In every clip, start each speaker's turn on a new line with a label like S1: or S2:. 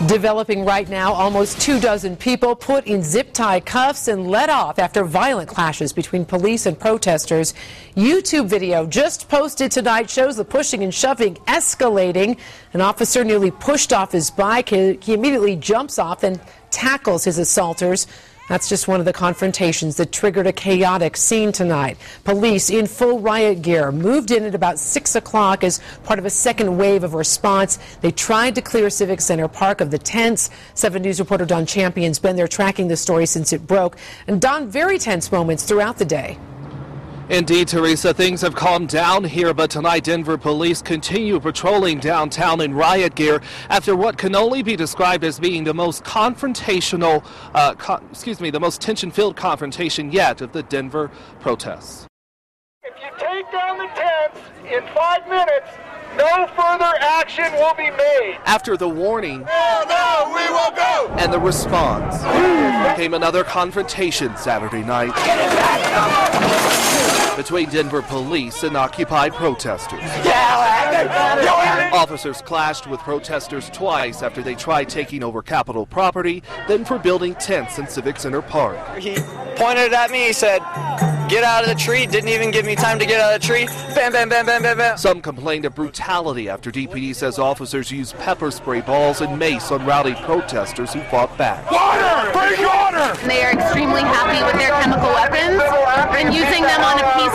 S1: Developing right now, almost 24 people put in zip-tie cuffs and let off after violent clashes between police and protesters. YouTube video just posted tonight shows the pushing and shoving escalating. An officer nearly pushed off his bike. He immediately jumps off and tackles his assaulters. That's just one of the confrontations that triggered a chaotic scene tonight. Police in full riot gear moved in at about 6 o'clock as part of a second wave of response. They tried to clear Civic Center Park of the tents. 7 News reporter Don Champion's been there tracking the story since it broke. And Don, very tense moments throughout the day.
S2: Indeed, Teresa, things have calmed down here, but tonight Denver police continue patrolling downtown in riot gear after what can only be described as being the most confrontational, the most tension-filled confrontation yet of the Denver protests.
S3: If you take down the tents in 5 minutes, no further action will be made.
S2: After the warning,
S3: No, we will go!
S2: And the response, came another confrontation Saturday night between Denver police and Occupy protesters. Officers clashed with protesters twice after they tried taking over Capitol property, then for building tents in Civic Center Park.
S4: He pointed at me, he said, "Get out of the tree," didn't even give me time to get out of the tree. Bam, bam, bam, bam, bam, bam.
S2: Some complained of brutality after DPD says officers used pepper spray balls and mace on rowdy protesters who fought back.
S3: Water! Bring water!
S5: They are extremely happy with their chemical weapons and using them on a peaceful.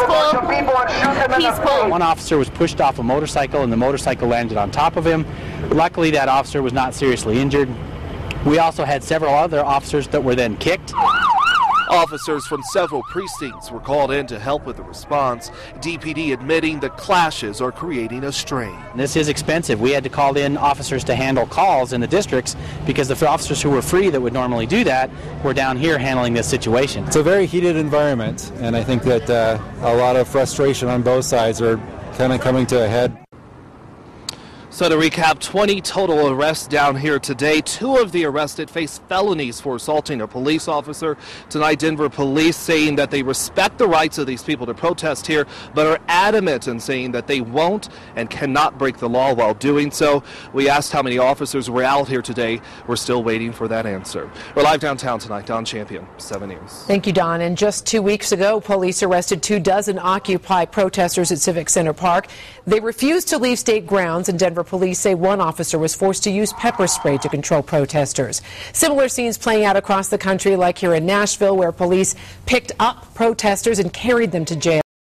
S6: One officer was pushed off a motorcycle and the motorcycle landed on top of him. Luckily, that officer was not seriously injured. We also had several other officers that were then kicked.
S2: Officers from several precincts were called in to help with the response. DPD admitting the clashes are creating a strain.
S6: This is expensive. We had to call in officers to handle calls in the districts because the officers who were free that would normally do that were down here handling this situation.
S7: It's a very heated environment, and I think that a lot of frustration on both sides are kind of coming to a head.
S2: So to recap, 20 total arrests down here today. 2 of the arrested face felonies for assaulting a police officer. Tonight, Denver police saying that they respect the rights of these people to protest here, but are adamant in saying that they won't and cannot break the law while doing so. We asked how many officers were out here today. We're still waiting for that answer. We're live downtown tonight. Don Champion, 7 News.
S1: Thank you, Don. And just 2 weeks ago, police arrested 24 Occupy protesters at Civic Center Park. They refused to leave state grounds, and Denver police say one officer was forced to use pepper spray to control protesters. Similar scenes playing out across the country, like here in Nashville, where police picked up protesters and carried them to jail.